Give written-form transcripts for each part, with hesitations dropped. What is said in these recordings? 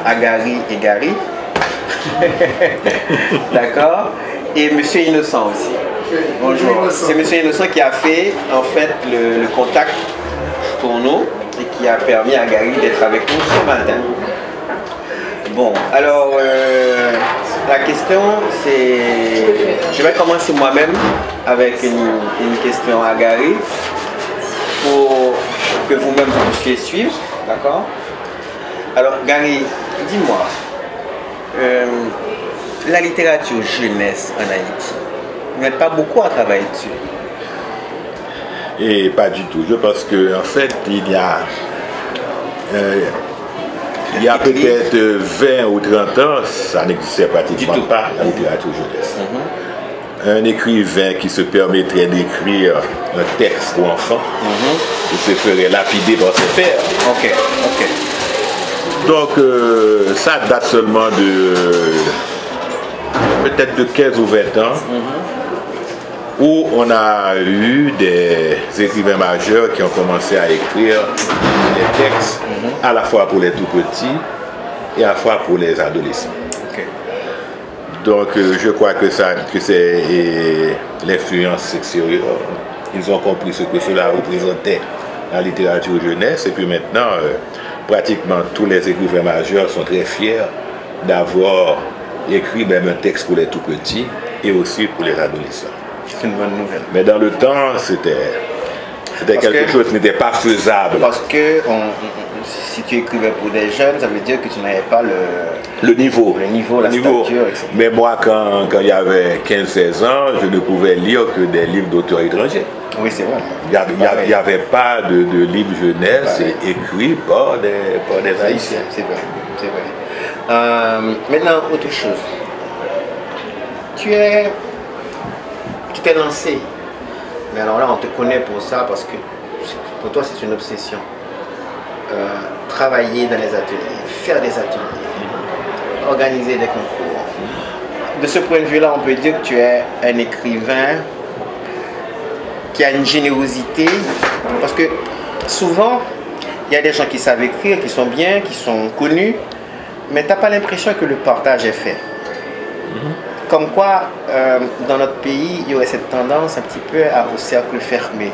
Agari et Gary. D'accord. Et Monsieur Innocent aussi. Bonjour. C'est Monsieur Innocent qui a fait en fait le contact pour nous et qui a permis à Gary d'être avec nous ce matin. Bon, alors la question c'est... Je vais commencer moi-même avec une question à Gary pour que vous-même vous puissiez suivre. D'accord. Alors Gary, dis-moi, la littérature jeunesse en Haïti, vous n'êtes pas beaucoup à travailler dessus? Et pas du tout. Je pense qu'en fait, il y a peut-être 20 ou 30 ans, ça n'existait pratiquement pas, la littérature jeunesse. Un écrivain qui se permettrait d'écrire un texte pour enfants, il se ferait lapider par ses pairs. Ok, ok. Donc, ça date seulement de peut-être de 15 ou 20 ans, où on a eu des écrivains majeurs qui ont commencé à écrire des textes à la fois pour les tout petits et à la fois pour les adolescents. Okay. Donc je crois que c'est l'influence extérieure. Ils ont compris ce que cela représentait la littérature jeunesse et puis maintenant pratiquement tous les écrivains majeurs sont très fiers d'avoir écrit même un texte pour les tout petits et aussi pour les adolescents. C'est une bonne nouvelle. Mais dans le temps, c'était quelque chose qui n'était pas faisable. Parce que si tu écrivais pour des jeunes, ça veut dire que tu n'avais pas le niveau. La stature, etc. Mais moi, quand il y avait 15-16 ans, je ne pouvais lire que des livres d'auteurs étrangers. Oui, c'est vrai. Il n'y avait pas de livres jeunesse écrits par des Haïtiens. C'est vrai, c'est vrai. Maintenant, autre chose. Tu t'es lancé. Mais alors là, on te connaît pour ça parce que pour toi, c'est une obsession. Travailler dans les ateliers, faire des ateliers, organiser des concours. De ce point de vue-là, on peut dire que tu es un écrivain qui a une générosité. Parce que souvent, il y a des gens qui savent écrire, qui sont bien, qui sont connus, mais tu n'as pas l'impression que le partage est fait. Comme quoi, dans notre pays, il y aurait cette tendance un petit peu au cercle fermé.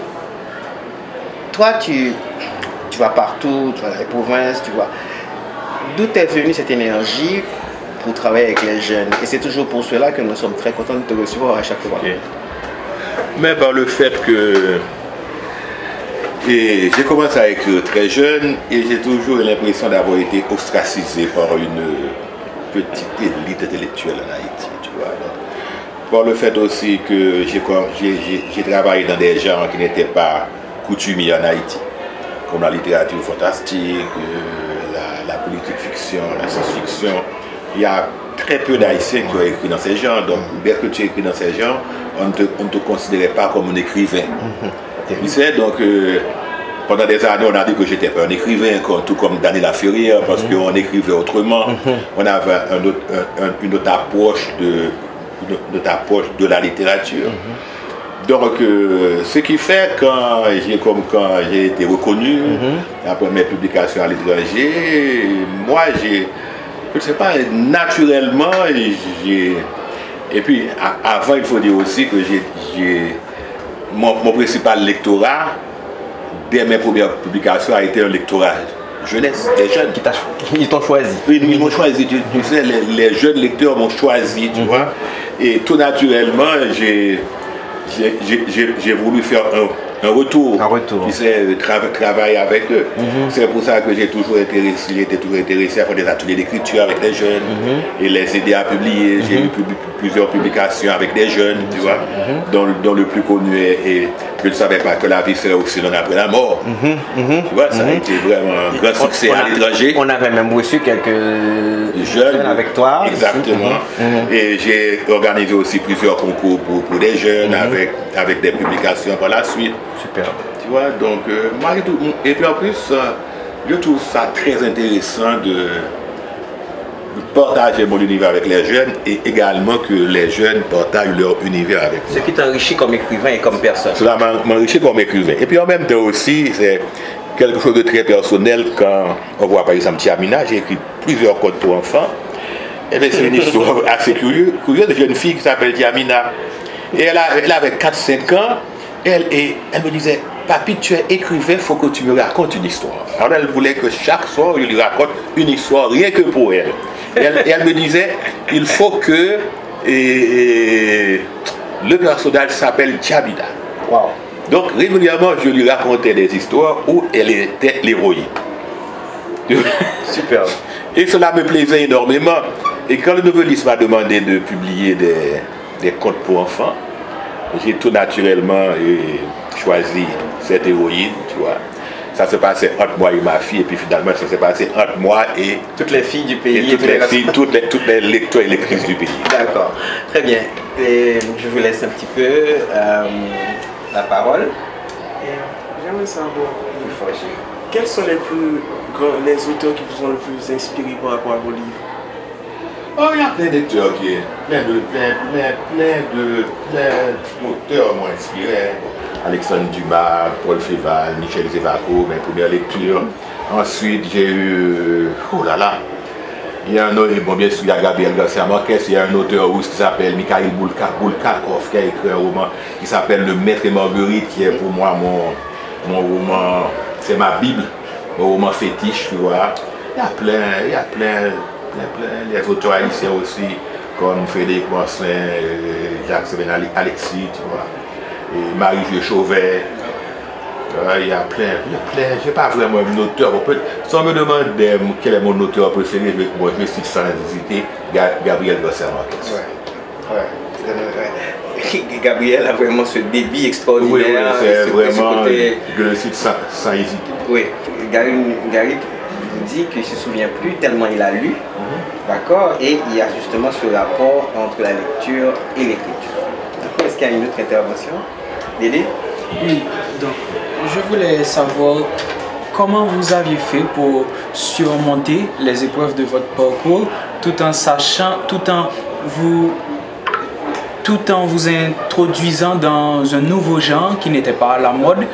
Toi, tu vas partout, tu vas dans les provinces, tu vois. D'où est venue cette énergie pour travailler avec les jeunes? Et c'est toujours pour cela que nous sommes très contents de te recevoir à chaque fois. Okay. Mais par le fait que j'ai commencé à écrire très jeune et j'ai toujours l'impression d'avoir été ostracisé par une petite élite intellectuelle en Haïti. Par le fait aussi que j'ai travaillé dans des genres qui n'étaient pas coutumiers en Haïti, comme la littérature fantastique, la politique fiction, la science-fiction. Il y a très peu d'Haïtiens qui ont écrit dans ces genres, donc dès que tu écris dans ces genres, on ne te considérait pas comme un écrivain. Donc pendant des années, on a dit que j'étais pas un écrivain, tout comme Daniela Ferrière, parce qu'on écrivait autrement. On avait une autre approche de la littérature. Donc, ce qui fait quand j'ai été reconnu après mes publications à l'étranger, moi, je ne sais pas, naturellement, et puis avant, il faut dire aussi que mon principal lectorat, dès mes premières publications, a été un lectorat jeunesse, des jeunes. Ils t'ont choisi. Oui, ils m'ont choisi. Tu sais, les jeunes lecteurs m'ont choisi, tu vois. Et tout naturellement, j'ai voulu faire un retour. Tu sais, travailler avec eux. C'est pour ça que j'ai toujours été intéressé à faire des ateliers d'écriture avec les jeunes et les aider à publier. J'ai eu plusieurs publications avec des jeunes, tu vois, dont le plus connu est je ne savais pas que la vie serait aussi longue après la mort. Tu vois, ça a été vraiment un grand succès à l'étranger. On avait même reçu quelques jeunes avec toi. Exactement. Et j'ai organisé aussi plusieurs concours pour des jeunes avec des publications par la suite. Super. Tu vois, donc, et puis en plus, je trouve ça très intéressant de partager mon univers avec les jeunes et également que les jeunes partagent leur univers avec moi. Ce qui t'enrichit comme écrivain et comme personne. Cela m'enrichit comme écrivain. Et puis en même temps aussi, quelque chose de très personnel quand on voit par exemple Tiamina. J'ai écrit plusieurs contes pour enfants. Et bien, c'est une histoire assez curieuse de jeune fille qui s'appelle Tiamina. Et elle avait 4-5 ans. Elle me disait, papi, tu es écrivain, il faut que tu me racontes une histoire. Alors elle voulait que chaque soir, je lui raconte une histoire, rien que pour elle. Et elle me disait, il faut que le personnage s'appelle Tiamina. Wow. Donc régulièrement, je lui racontais des histoires où elle était l'héroïne. Super. Et cela me plaisait énormément. Et quand le nouveliste m'a demandé de publier des contes pour enfants, j'ai tout naturellement choisi cette héroïne, tu vois. Ça se passait entre moi et ma fille, et puis finalement ça s'est passé entre moi et toutes les filles du pays. Et toutes les lecteurs et lectrices du pays. D'accord, très bien. Et je vous laisse un petit peu la parole. J'aimerais savoir, quels sont les auteurs qui vous ont le plus inspiré par rapport à vos livres? Oh, il y a plein d'auteurs plein d'auteurs m'ont inspiré. Alexandre Dumas, Paul Féval, Michel Zévaco, mes premières lectures. Ensuite, j'ai eu, oh là là, il y a un autre, bon bien sûr, il y a Gabriel Garcia Marquez, il y a un auteur russe qui s'appelle Mikhail Bulgakov, qui a écrit un roman qui s'appelle Le Maître et Marguerite, qui est pour moi mon roman, c'est ma Bible, mon roman fétiche, tu vois. Il y a plein, les auteurs haïtiens aussi, comme Frédéric Marcelin, Jacques-Sébastien Alexis, tu vois, et Marie-Vieux Chauvet. Il y a plein, je n'ai pas vraiment un auteur. Si on me demande quel est mon auteur préféré, je me cite sans hésiter Gabriel Garcia Marquez. Ouais. Gabriel a vraiment ce débit extraordinaire. Oui, c'est vraiment, je le cite sans hésiter. Oui, Gary vous dit qu'il ne se souvient plus tellement il a lu, d'accord, et il y a justement ce rapport entre la lecture et l'écriture. Est-ce qu'il y a une autre intervention? Dédé? Oui, donc je voulais savoir comment vous aviez fait pour surmonter les épreuves de votre parcours tout en sachant, tout en vous introduisant dans un nouveau genre qui n'était pas à la mode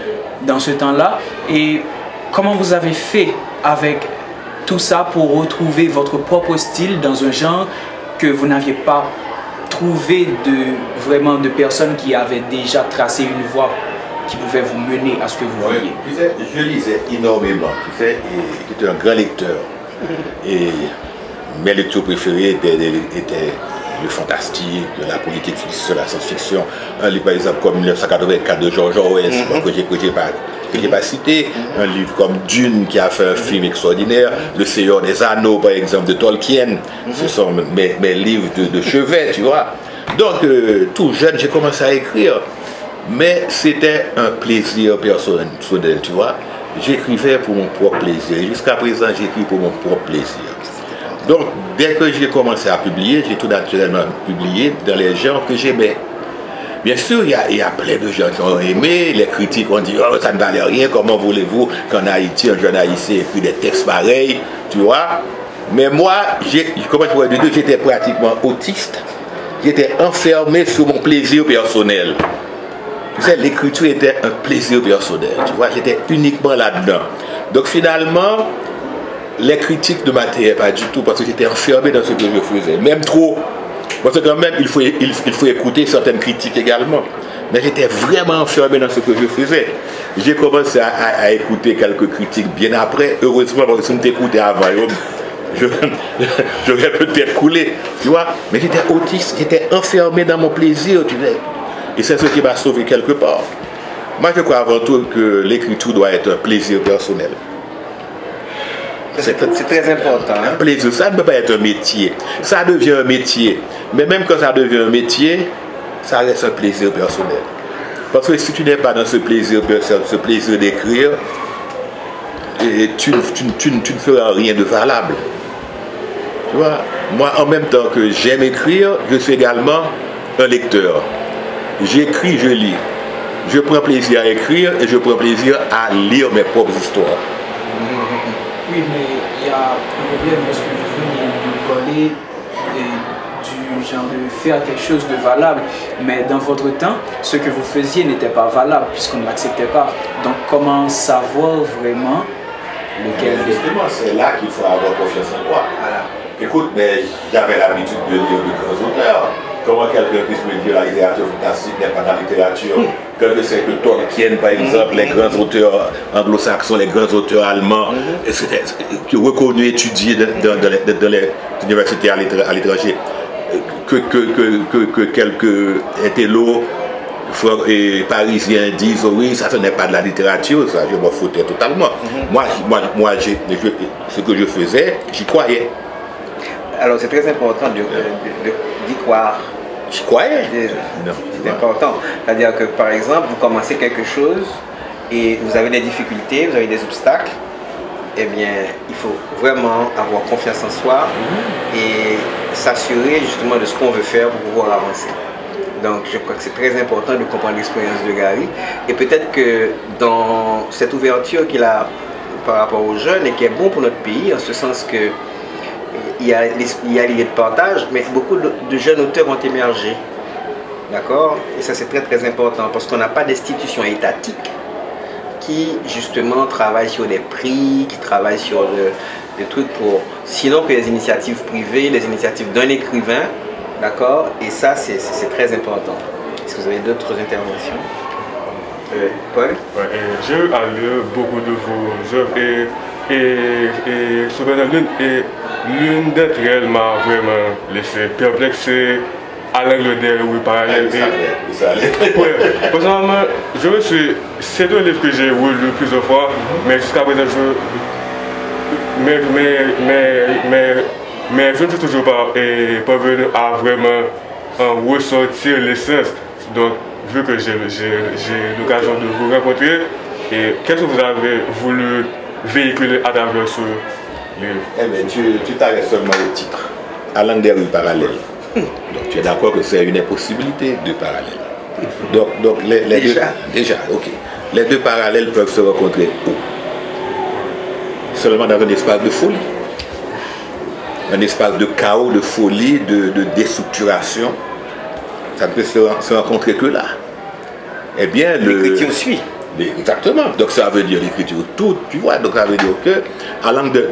dans ce temps-là, et comment vous avez fait avec tout ça pour retrouver votre propre style dans un genre que vous n'aviez pas trouvé vraiment de personnes qui avaient déjà tracé une voie qui pouvait vous mener à ce que vous voyez. Tu sais, je lisais énormément, tu sais, et j'étais un grand lecteur. Et mes lectures préférées étaient le fantastique, la politique, la science-fiction. Un livre par exemple comme 1984 de George Orwell, que j'ai pas cité. Un livre comme Dune qui a fait un film extraordinaire. Le Seigneur des Anneaux par exemple de Tolkien. Ce sont mes livres de chevet, tu vois. Donc tout jeune j'ai commencé à écrire. Mais c'était un plaisir personnel, tu vois. J'écrivais pour mon propre plaisir. Jusqu'à présent, j'écris pour mon propre plaisir. Donc, dès que j'ai commencé à publier, j'ai tout naturellement publié dans les genres que j'aimais. Bien sûr, il y a plein de gens qui ont aimé. Les critiques ont dit, oh, ça ne valait rien, comment voulez-vous qu'en Haïti, un jeune Haïtien écrit des textes pareils, tu vois. Mais moi, j'étais pratiquement autiste. J'étais enfermé sur mon plaisir personnel. Tu sais, l'écriture était un plaisir personnel, tu vois, j'étais uniquement là-dedans. Donc finalement, les critiques ne m'atteignaient pas du tout parce que j'étais enfermé dans ce que je faisais, même trop. Parce que quand même, il faut écouter certaines critiques également. Mais j'étais vraiment enfermé dans ce que je faisais. J'ai commencé à écouter quelques critiques bien après, heureusement, parce que si on t'écoutait avant, j'aurais peut-être coulé, tu vois. Mais j'étais autiste, j'étais enfermé dans mon plaisir, tu vois. Et c'est ce qui m'a sauvé quelque part. Moi, je crois avant tout que l'écriture doit être un plaisir personnel. C'est très important. Un plaisir, ça ne peut pas être un métier. Ça devient un métier. Mais même quand ça devient un métier, ça reste un plaisir personnel. Parce que si tu n'es pas dans ce plaisir d'écrire, tu ne feras rien de valable. Tu vois, moi, en même temps que j'aime écrire, je suis également un lecteur. J'écris, je lis. Je prends plaisir à écrire et je prends plaisir à lire mes propres histoires. Oui, mais il y a un problème lorsque vous venez de parler du genre de faire quelque chose de valable. Mais dans votre temps, ce que vous faisiez n'était pas valable puisqu'on ne l'acceptait pas. Donc comment savoir vraiment lequel est... Justement, c'est là qu'il faut avoir confiance en toi. Voilà. Écoute, mais j'avais l'habitude de lire de grands auteurs. Comment quelqu'un puisse me dire la littérature fantastique n'est pas de la littérature? Quand je sais que Tolkien, par exemple, les grands auteurs anglo-saxons, les grands auteurs allemands, qui sont reconnus, étudiés dans les universités à l'étranger, que quelques intellos et parisiens disent oh oui, ça ce n'est pas de la littérature, ça je m'en foutais totalement. Moi, ce que je faisais, j'y croyais. Alors c'est très important d'y croire. Je croyais. C'est important. C'est-à-dire que par exemple, vous commencez quelque chose et vous avez des difficultés, vous avez des obstacles, eh bien, il faut vraiment avoir confiance en soi et s'assurer justement de ce qu'on veut faire pour pouvoir avancer. Donc je crois que c'est très important de comprendre l'expérience de Gary. Et peut-être que dans cette ouverture qu'il a par rapport aux jeunes et qui est bon pour notre pays, en ce sens que il y a l'idée de partage, mais beaucoup de jeunes auteurs ont émergé. D'accord? Et ça c'est très très important parce qu'on n'a pas d'institution étatique qui justement travaille sur des prix, qui travaille sur des trucs pour... Sinon que les initiatives privées, les initiatives d'un écrivain, d'accord? Et ça c'est très important. Est-ce que vous avez d'autres interventions? Paul? Ouais, j'ai eu à lire beaucoup de vos œuvres et cependant l'une d'entre elles m'a vraiment laissé perplexe à l'angle des rues parallèles. Personnellement, c'est un livre que j'ai lu plusieurs fois, mais jusqu'à présent mais je ne suis toujours pas parvenu à vraiment en ressortir l'essence. Donc, vu que j'ai l'occasion de vous rencontrer, et qu'est-ce que vous avez voulu véhiculer à travers ce livre? Eh bien, tu t'arrêtes seulement au titre, à l'angle des rues parallèles. Donc, tu es d'accord que c'est une impossibilité de parallèle. Donc déjà, ok. Les deux parallèles peuvent se rencontrer où? Seulement dans un espace de folie. Un espace de chaos, de folie, de déstructuration. Ça ne peut se rencontrer que là. Eh bien, l'écriture suit. Exactement. Donc ça veut dire l'écriture toute, tu vois. Donc ça veut dire que à l'angle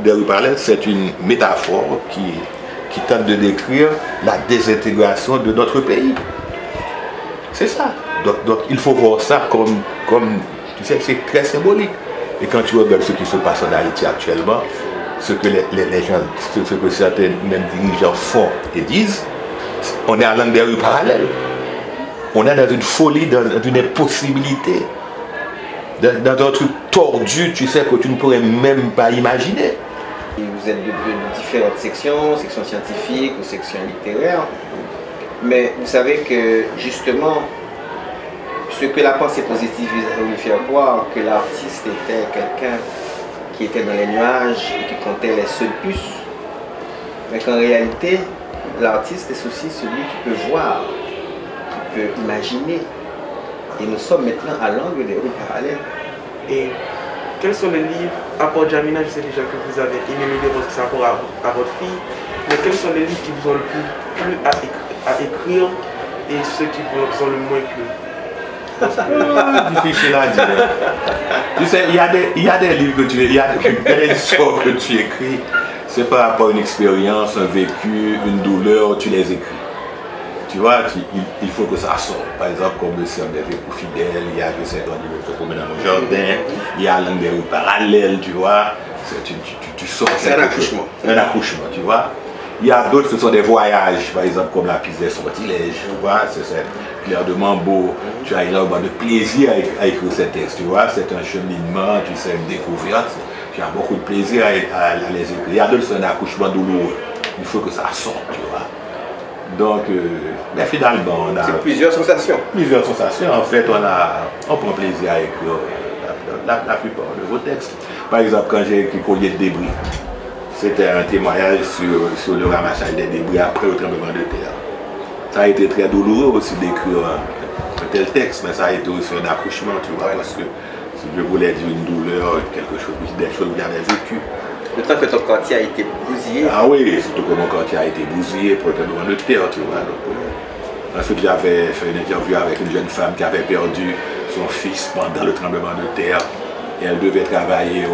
des rues parallèles, c'est une métaphore qui tente de décrire la désintégration de notre pays. C'est ça. Donc il faut voir ça comme tu sais, c'est très symbolique. Et quand tu regardes ce qui se passe en Haïti actuellement, ce que les gens, ce que certains même dirigeants font et disent, on est à l'angle des rues parallèles. On est dans une folie, dans une impossibilité, dans un truc tordu, tu sais, que tu ne pourrais même pas imaginer. Vous êtes de différentes sections scientifiques ou sections littéraires, mais vous savez que justement, ce que la pensée positive veut faire croire, que l'artiste était quelqu'un qui était dans les nuages et qui comptait les seules puces, mais qu'en réalité, l'artiste est aussi celui qui peut voir, qui peut imaginer. Et nous sommes maintenant à l'angle des rues parallèles. Et quels sont les livres, à part Jamina, je sais déjà que vous avez énuméré votre rapport à votre fille, mais quels sont les livres qui vous ont le plus à écrire et ceux qui vous ont le moins plu? Difficile à dire. Tu sais, il y a des livres que il y a des histoires que tu écris, c'est par rapport à une expérience, un vécu, une douleur, tu les écris. Tu vois, il faut que ça sorte. Par exemple, comme le Serre des Vécous Fidèles, il y a je sais quand il se promène dans mon jardin, il y a l'angle des rues parallèles, tu vois. Tu sors. C'est un accouchement. Un accouchement, tu vois. Il y a d'autres, ce sont des voyages, par exemple, comme la piste des sortilèges, tu vois. C'est Claire de Mambo. Tu as énormément de plaisir à écrire ces textes, tu vois. C'est un cheminement, tu sais, une découverte. Tu as beaucoup de plaisir à les écrire. Il y a d'autres, c'est un accouchement douloureux. Il faut que ça sorte, tu vois. Donc, mais finalement, on a... C'est plusieurs sensations. Plusieurs sensations. En fait, on prend plaisir à écrire la plupart de vos textes. Par exemple, quand j'ai écrit Collier de débris, c'était un témoignage sur le ramassage des débris après le tremblement de terre. Ça a été très douloureux aussi d'écrire un tel texte, mais ça a été aussi un accouchement, tu vois, parce que je voulais dire une douleur, quelque chose, des choses que j'avais vécues. le temps que ton quartier a été bousillé. Ah oui, surtout que mon quartier a été bousillé pour être loin de terre, tu vois. Donc, ensuite, j'avais fait une interview avec une jeune femme qui avait perdu son fils pendant le tremblement de terre. Et elle devait travailler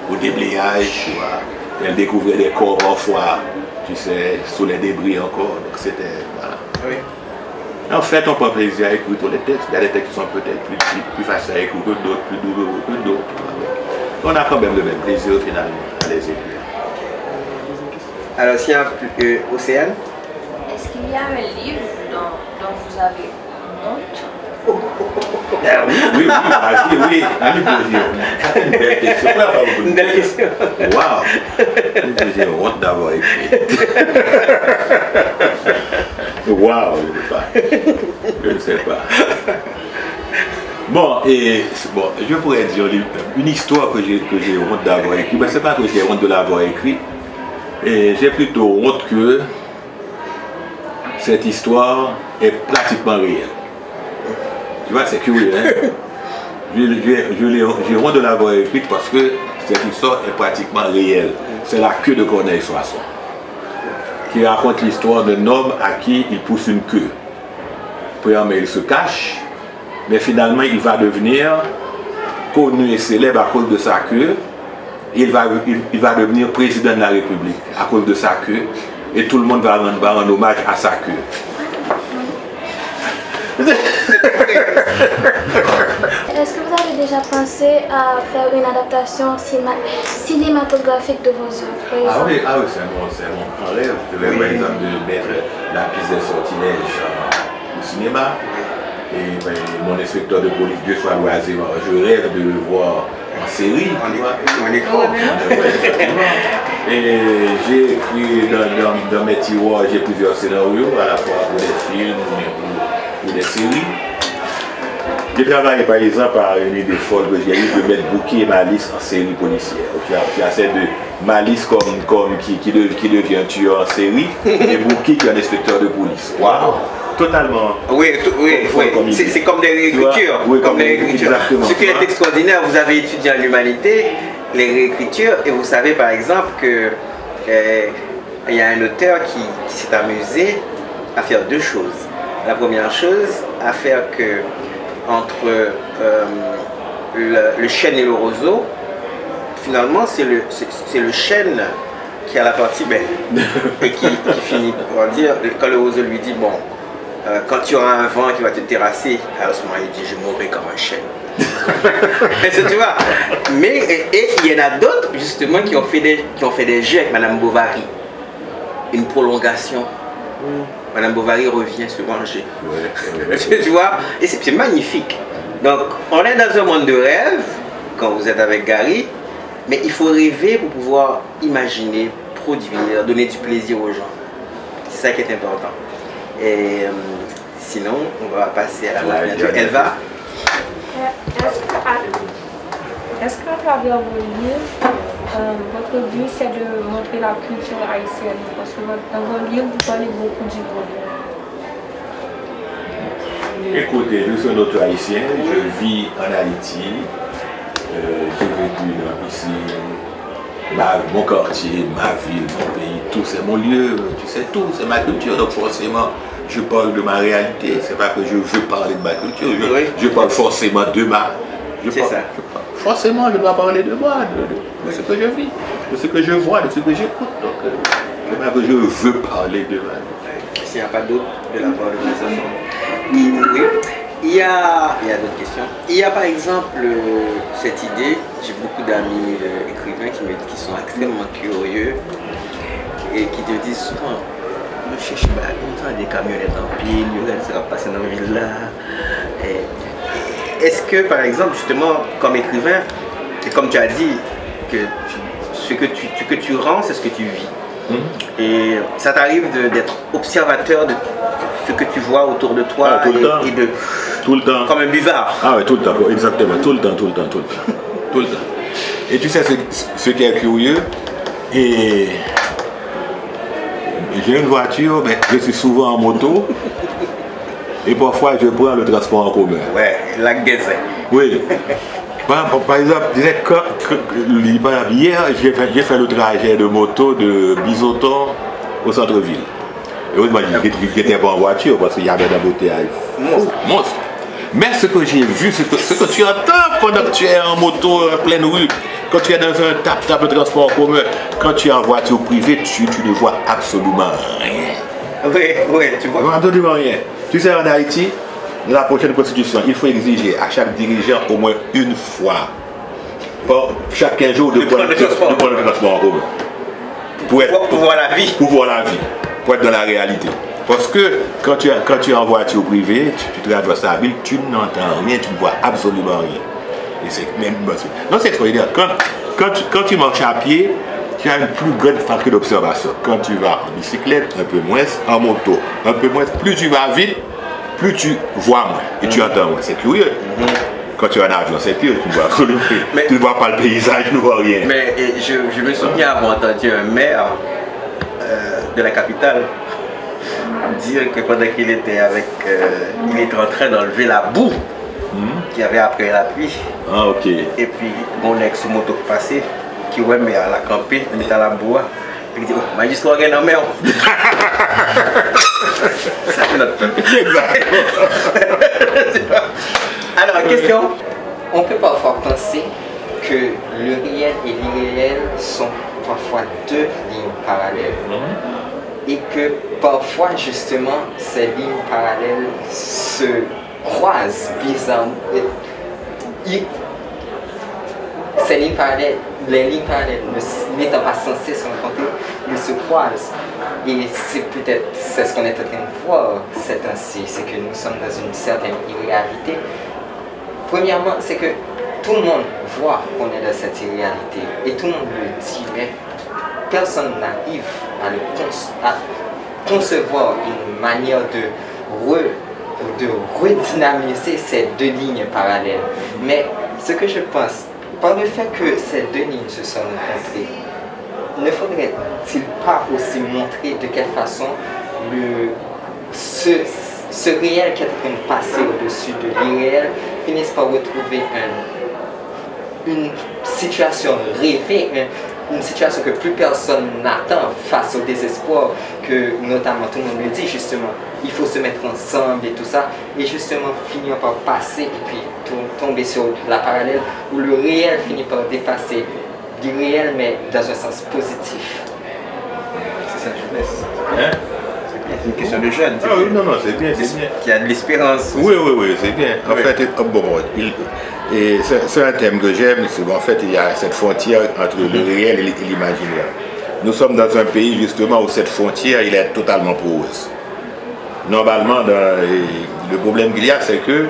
au déblayage, tu vois. Et elle découvrait des corps parfois, tu sais, sous les débris encore. Donc c'était, voilà. Oui. En fait, on prend plaisir à écouter les textes. Il y a des textes qui sont peut-être plus petites, plus faciles à écouter que d'autres, plus douloureux que d'autres. On a quand même le même plaisir finalement à les écrire. Alors, s'il y a Océane? Est-ce qu'il y a un livre dont vous avez honte? Oui, vas-y, oui. Allez, une belle question. Une belle question. Waouh! J'ai honte d'avoir écrit. Waouh, je ne sais pas. Bon, je pourrais dire une histoire que j'ai honte d'avoir écrit. Mais ce n'est pas que j'ai honte de l'avoir écrit. Et j'ai plutôt honte que cette histoire est pratiquement réelle. Tu vois, c'est curieux, hein? J'ai honte de l'avoir écrite parce que cette histoire est pratiquement réelle. C'est la queue de Corneille Soissons qui raconte l'histoire d'un homme à qui il pousse une queue. Premièrement, il se cache, mais finalement, il va devenir connu et célèbre à cause de sa queue. Il va devenir président de la République à cause de sa queue. Et tout le monde va rendre hommage à sa queue. Est-ce que vous avez déjà pensé à faire une adaptation cinématographique de vos œuvres? Ah oui, c'est mon rêve. Je vais par exemple de mettre la pièce des sortilèges au cinéma. Et ben, mon inspecteur de police, Dieu soit loisir, je rêve de le voir en série. En écran. Et j'ai écrit dans mes tiroirs, j'ai plusieurs scénarios, à la fois pour des films ou des séries. J'ai travaillé par exemple par une idée folle que j'ai eue de mettre Bouki et Malice en série policière. Tu as celle de Malice qui devient tueur en série et Bouki qui est un inspecteur de police. Waouh! Totalement. Oui. C'est comme des réécritures. Oui, comme des réécritures. Ce qui est extraordinaire, vous avez étudié en humanité les réécritures et vous savez par exemple que il y a un auteur qui s'est amusé à faire deux choses. La première chose, à faire que entre le chêne et le roseau, finalement c'est le chêne qui a la partie belle et qui finit par dire, quand le roseau lui dit bon, quand tu auras un vent qui va te terrasser, à ce moment il dit je mourrai comme un chêne. Tu vois, mais et il y en a d'autres justement qui ont fait des jeux avec Madame Bovary, une prolongation. Madame Bovary revient se venger. Tu vois, et c'est magnifique. Donc on est dans un monde de rêve quand vous êtes avec Gary, mais il faut rêver pour pouvoir imaginer, produire, donner du plaisir aux gens. C'est ça qui est important. Et sinon, on va passer à la Elva. Est-ce qu'à travers vos livres, votre but c'est de montrer la culture haïtienne? Parce que dans vos livres, vous parlez beaucoup du Vaudou. Écoutez, je suis un auteur haïtien, je vis en Haïti, j'ai vécu ici, mon quartier, ma ville, mon pays, tout c'est mon lieu, tu sais tout, c'est ma culture, donc forcément je parle de ma réalité, c'est pas que je veux parler de ma culture, je parle forcément de ma... Forcément je dois parler de moi, de ce que je vis, de ce que je vois, de ce que j'écoute, donc c'est pas que je veux parler de ma vie. S'il n'y a pas d'autres de la part de mes enfants. Oui, il y a d'autres questions. Il y a par exemple cette idée, j'ai beaucoup d'amis écrivains qui sont extrêmement curieux et qui te disent souvent, je cherche des camionnettes en pile, ça va passer dans la ville là. Est-ce que par exemple justement comme écrivain, et comme tu as dit, que ce que tu rends, c'est ce que tu vis. Et ça t'arrive d'être observateur de ce que tu vois autour de toi tout le temps. Tout le temps. Comme un buvard. Ah oui, tout le temps, exactement, tout le temps. Et tu sais ce qui est curieux, et j'ai une voiture, mais je suis souvent en moto, et parfois je prends le transport en commun. Ouais, la Guézin. Oui. Par exemple, hier, j'ai fait le trajet de moto de Bizoton au centre-ville. Heureusement, j'étais pas en voiture parce qu'il y avait un embouteillage monstre. Mais ce que j'ai vu, ce que tu entends pendant que tu es en moto en pleine rue, quand tu es dans un tap-tap de transport commun, quand tu es en voiture privée, tu ne vois absolument rien. Oui, tu vois. Absolument rien. Tu sais, en Haïti, dans la prochaine constitution, il faut exiger à chaque dirigeant au moins une fois, chaque 15 jours, de prendre le transport en commun. Pour voir la vie. Pour voir la vie, pour être dans la réalité. Parce que quand tu es en voiture privée, tu traverses la ville, tu n'entends rien, tu ne vois absolument rien. Et c'est même... Non, c'est extraordinaire. Quand tu marches à pied, tu as une plus grande faculté d'observation. Quand tu vas en bicyclette, un peu moins, en moto, un peu moins, plus tu vas vite, plus tu vois moins et tu entends moins. C'est curieux. Quand tu es en avion, c'est curieux, tu ne vois absolument rien. Tu ne vois pas le paysage, tu ne vois rien. Mais je me souviens avoir entendu un maire de la capitale dire que pendant qu'il était il était en train d'enlever la boue qu'il y avait après la pluie. Ah, ok. Et puis mon ex moto passé, qui ouais mais à la camper, il était à la boue. Il dit, oh, magistrat, il y a un merde. Ça fait notre peuple. Alors, question. On peut parfois penser que le réel et l'irréel sont parfois deux lignes parallèles. Et que parfois, justement, ces lignes parallèles se croisent bizarrement. Ces lignes parallèles, les lignes parallèles n'étant pas censées se rencontrer, ils se croisent. Et c'est peut-être ce qu'on est en train de voir c'est ainsi, c'est que nous sommes dans une certaine irréalité. Premièrement, c'est que tout le monde voit qu'on est dans cette irréalité et tout le monde le dit, mais personne n'arrive à concevoir une manière de redynamiser ces deux lignes parallèles. Mais ce que je pense, par le fait que ces deux lignes se sont rencontrées, ne faudrait-il pas aussi montrer de quelle façon ce réel qui est en train de passer au-dessus de l'irréel finisse par retrouver une situation rêvée, une situation que plus personne n'attend face au désespoir, que notamment tout le monde le dit justement, il faut se mettre ensemble et tout ça, et justement finir par passer et puis tomber sur la parallèle où le réel finit par dépasser l'irréel mais dans un sens positif. C'est ça, jeunesse. Hein? C'est une question de jeune. Ah oui, non, c'est bien, c'est bien. Qui a de l'espérance. Oui, c'est bien. En fait, c'est un thème que j'aime, en fait, il y a cette frontière entre le réel et l'imaginaire. Nous sommes dans un pays, justement, où cette frontière, il est totalement poröse. Normalement, le problème qu'il y a, c'est que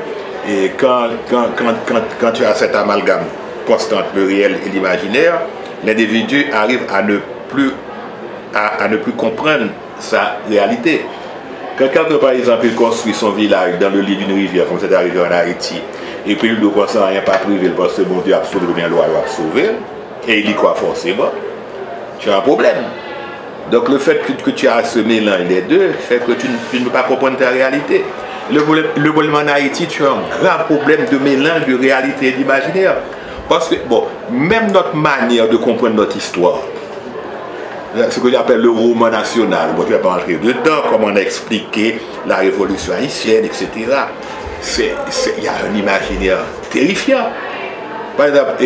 quand tu as cet amalgame constant entre le réel et l'imaginaire, l'individu arrive à ne plus comprendre sa réalité. Quelqu'un que par exemple il construit son village dans le lit d'une rivière, comme c'est arrivé en Haïti, et puis il ne pense à rien pas privé parce que bon Dieu a sauvé bien loi va sauver, et il y croit forcément, tu as un problème. Donc le fait que tu as ce mélange des deux fait que tu ne peux pas comprendre ta réalité. Le problème en Haïti, tu as un grand problème de mélange de réalité et d'imaginaire. Parce que, bon, même notre manière de comprendre notre histoire, ce que j'appelle le roman national, bon, je ne vais pas entrer dedans, comment on a expliqué la révolution haïtienne, etc. Il y a un imaginaire terrifiant. Par exemple,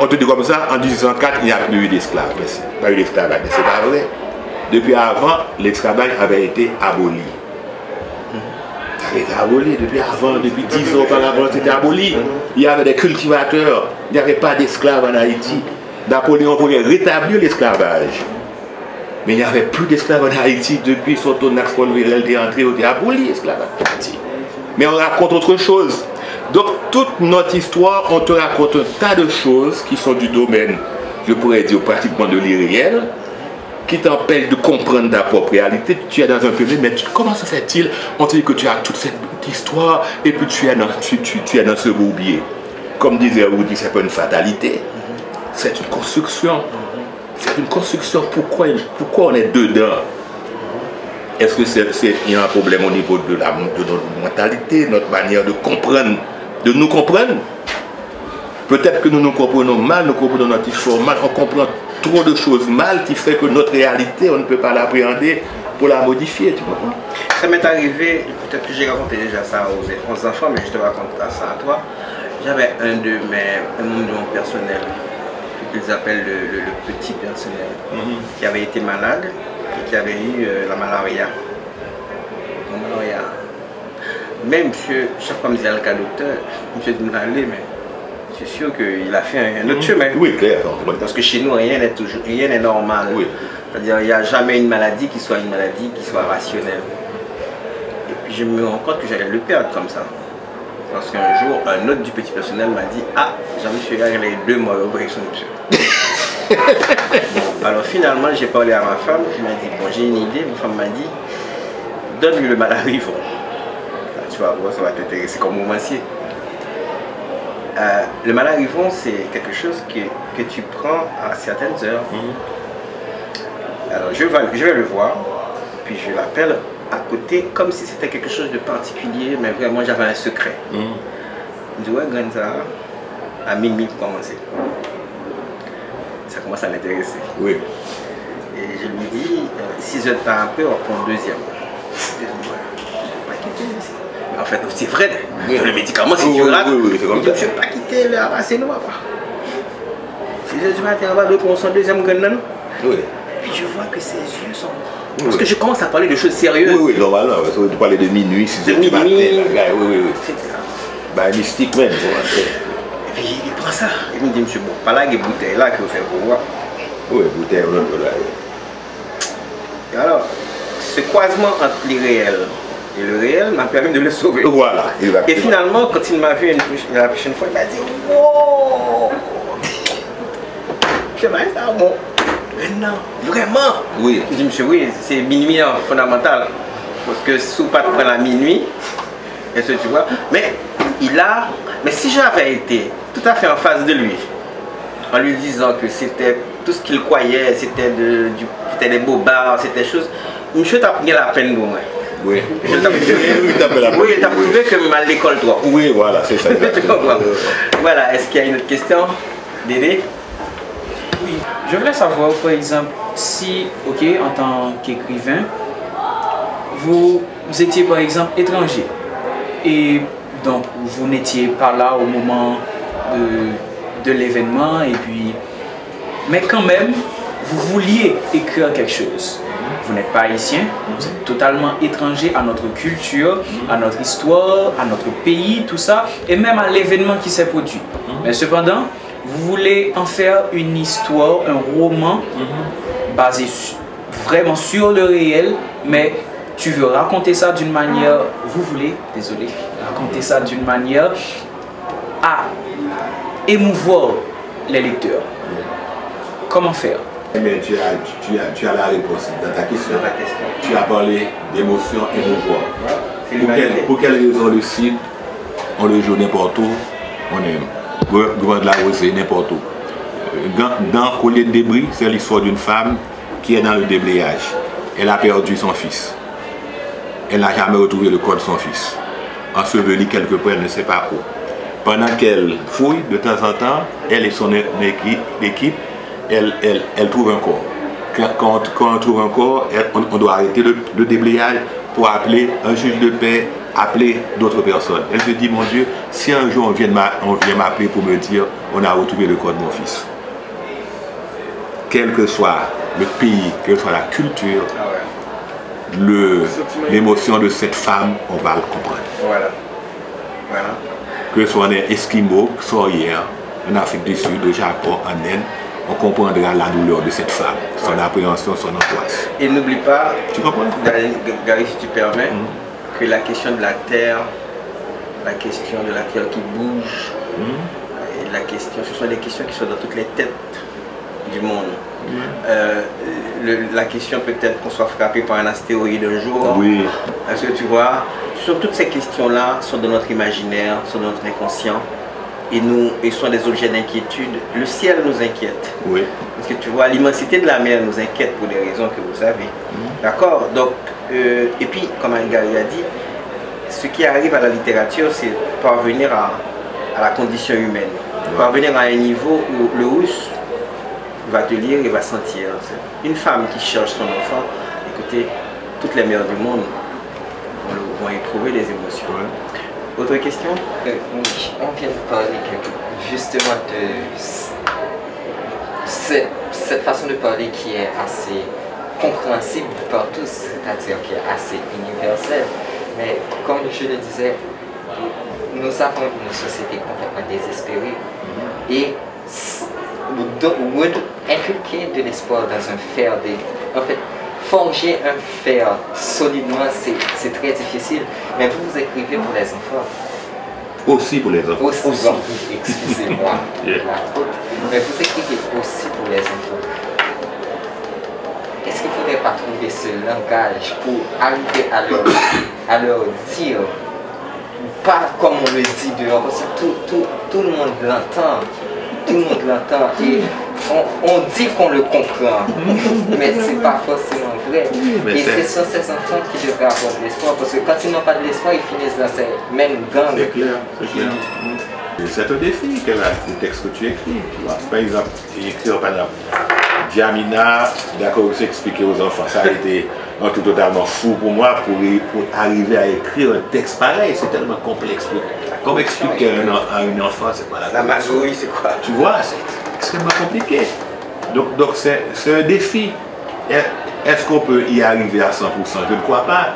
on te dit comme ça, en 1804, il n'y a plus eu d'esclaves. Pas eu d'esclavage, mais c'est pas vrai. Depuis avant, l'esclavage avait été aboli. Ça avait été aboli depuis avant, depuis 10 ans auparavant, c'était aboli. Il y avait des cultivateurs, il n'y avait pas d'esclaves en Haïti. Napoléon voulait rétablir l'esclavage. Mais il n'y avait plus d'esclaves en Haïti depuis Sotonax Colverel est entré, on a aboli l'esclavage en Haïti. Mais on raconte autre chose. Donc toute notre histoire, on te raconte un tas de choses qui sont du domaine, je pourrais dire pratiquement de l'irréel, qui t'empêchent de comprendre ta propre réalité. Tu es dans un pays, mais comment se fait-il? On te dit que tu as toute cette histoire et puis tu es dans ce bourbier. Comme disait Rudy, c'est pas une fatalité, c'est une construction. C'est une construction. Pourquoi on est dedans? Est-ce que il y a un problème au niveau de notre mentalité, notre manière de comprendre, de nous comprendre? peut-être que nous nous comprenons mal, nous comprenons notre histoire mal, on comprend trop de choses mal qui fait que notre réalité, on ne peut pas l'appréhender pour la modifier, tu comprends? Ça m'est arrivé, peut-être que j'ai raconté déjà ça aux enfants, mais je te raconte pas ça à toi. J'avais un de mon personnel, qu'ils appellent le petit personnel, qui avait été malade et qui avait eu la malaria. La malaria. Même monsieur, chaque fois que je disais le cas docteur, monsieur dit aller, mais c'est sûr qu'il a fait un autre chemin. Oui, clair. Parce que chez nous, rien n'est normal. Oui. C'est-à-dire qu'il n'y a jamais une maladie qui soit rationnelle. Et puis je me rends compte que j'allais le perdre comme ça. Parce qu'un jour, un autre du petit personnel m'a dit « Ah, Jean-Michel, il y a les 2 mois de correction, monsieur. » Bon, alors finalement, j'ai parlé à ma femme qui m'a dit « Bon, j'ai une idée. » Ma femme m'a dit « Donne-lui le Malarivon. » Tu vas voir, ça va t'intéresser comme romancier. Le Malarivon, c'est quelque chose que tu prends à certaines heures. Alors, je vais le voir, puis je l'appelle à côté, comme si c'était quelque chose de particulier, mais vraiment j'avais un secret. Il me dit, ouais, Granza, à minuit pour commencer. Ça commence à m'intéresser. Oui. Et je lui dis, 6 heures de temps après, on prend le deuxième. Pas quitter ici. Mais en fait, c'est vrai, le médicament, si tu rates, je ne vais pas quitter le ramasser, nous, papa. 6 heures du matin, on va prendre son deuxième Granza. Oui. Puis je vois que ses yeux sont... Parce que je commence à parler de choses sérieuses. Oui, normalement, parce que tu parlais de minuit, 6 heures du matin. Oui. Bah, mystique même. Et puis il prend ça. Il me dit, monsieur, bon, pas là, il y a une bouteille là que vous faites pour voir. Oui, bouteille, là. Et alors, ce croisement entre l'irréel et le réel m'a permis de le sauver. Voilà. Et finalement, quand il m'a vu la prochaine fois, il m'a dit, wow! Je vais ça, bon. Non, vraiment? Oui. Je dis, monsieur, oui, c'est minuit fondamental. Parce que sous pas de prendre la minuit, est-ce que tu vois? Mais si j'avais été tout à fait en face de lui, en lui disant que c'était tout ce qu'il croyait, c'était des bobards, c'était des choses, monsieur t'a pris la peine pour moi. Oui. Oui, il t'a prouvé que mal l'école, toi. Oui, voilà, c'est ça. Voilà, est-ce qu'il y a une autre question? Dédé? Oui, je voulais savoir, par exemple, si, ok, en tant qu'écrivain, vous étiez par exemple étranger et donc vous n'étiez pas là au moment de l'événement et puis, mais quand même, vous vouliez écrire quelque chose. Vous n'êtes pas haïtien, vous êtes totalement étranger à notre culture, à notre histoire, à notre pays, tout ça, et même à l'événement qui s'est produit. Mais cependant, vous voulez en faire une histoire, un roman basé vraiment sur le réel, mais tu veux raconter ça d'une manière, vous voulez, désolé, raconter ça d'une manière à émouvoir les lecteurs. Comment faire? Mais tu as la réponse dans ta question. Tu as parlé d'émotion émouvoir. Pour quelle raison le site, on le joue n'importe où, on aime. Grand de la Rosée, n'importe où. Dans Collier de débris, c'est l'histoire d'une femme qui est dans le déblayage. Elle a perdu son fils. Elle n'a jamais retrouvé le corps de son fils. Enseveli quelque part, elle ne sait pas où. Pendant qu'elle fouille, de temps en temps, elle et son équipe, elle trouve un corps. Quand on trouve un corps, on doit arrêter le déblayage pour appeler un juge de paix, appeler d'autres personnes. Elle se dit, mon Dieu, si un jour on vient m'appeler pour me dire, on a retrouvé le corps de mon fils. Quel que soit le pays, quelle que soit la culture, l'émotion de cette femme, on va le comprendre. Voilà. Que ce soit un Esquimau, hier, en Afrique du Sud, au Japon, en Inde, on comprendra la douleur de cette femme, son appréhension, son angoisse. Et n'oublie pas, tu comprends? Gary, si tu permets, que la question de la terre, la question de la terre qui bouge, et la question, ce sont des questions qui sont dans toutes les têtes du monde. La question peut-être qu'on soit frappé par un astéroïde un jour. Oui. Parce que tu vois, toutes ces questions-là sont dans notre imaginaire, sont dans notre inconscient. Et sont des objets d'inquiétude. Le ciel nous inquiète. Oui. Parce que tu vois, l'immensité de la mer nous inquiète pour des raisons que vous savez. D'accord? Donc, et puis, comme Gary a dit, ce qui arrive à la littérature, c'est parvenir à la condition humaine. parvenir à un niveau où le Ous va te lire et va sentir. Une femme qui cherche son enfant, écoutez, toutes les mères du monde vont éprouver les émotions. Autre question? Oui, on vient de parler justement de cette façon de parler qui est assez compréhensible par tous, c'est-à-dire qui est assez universelle. Mais comme je le disais, nous avons une société complètement désespérée et inculquer de l'espoir dans un fer, en fait, forger un fer solidement, c'est très difficile. Mais vous écrivez pour les enfants. Aussi pour les enfants. Aussi. Excusez-moi. Mais vous écrivez aussi pour les enfants. Est-ce qu'il ne faudrait pas trouver ce langage pour arriver à leur dire, pas comme on le dit dehors, parce que tout le monde l'entend. Tout le monde l'entend et on dit qu'on le comprend, mais ce n'est pas forcément vrai. Et c'est sur ces enfants qui devraient avoir de l'espoir, parce que quand ils n'ont pas de l'espoir, ils finissent dans ces mêmes gangs. C'est clair, c'est clair. C'est un défi, les textes que tu écris. Tu vois. Par exemple, écrire par exemple, Djamena, d'accord, c'est expliquer aux enfants. Ça a été un tout totalement fou pour moi pour arriver à écrire un texte pareil. C'est tellement complexe. Comme expliquer à un enfant, c'est pas la magouille, c'est quoi? Tu vois, c'est extrêmement compliqué. Donc c'est un défi. Est-ce qu'on peut y arriver à 100%? Je ne crois pas.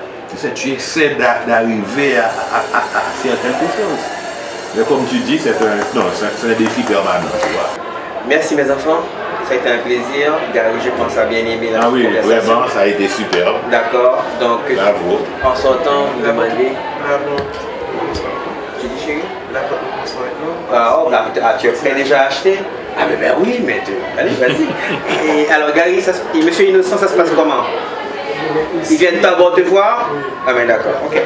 Tu essaies d'arriver à faire quelque chose. Mais comme tu dis, c'est un défi permanent, tu vois. Merci mes enfants, ça a été un plaisir. Gary, je pense à bien aimer la conversation. Vraiment, ça a été super. D'accord, donc bravo. En sortant, vous demandez. Bravo. Tu dis chérie, la photo commence maintenant. Tu as déjà acheté? Ah ben oui, mais allez, vas-y. Et alors Gary, Monsieur Innocent, ça se passe comment? Ils viennent d'abord te voir? Ah ben d'accord, ok.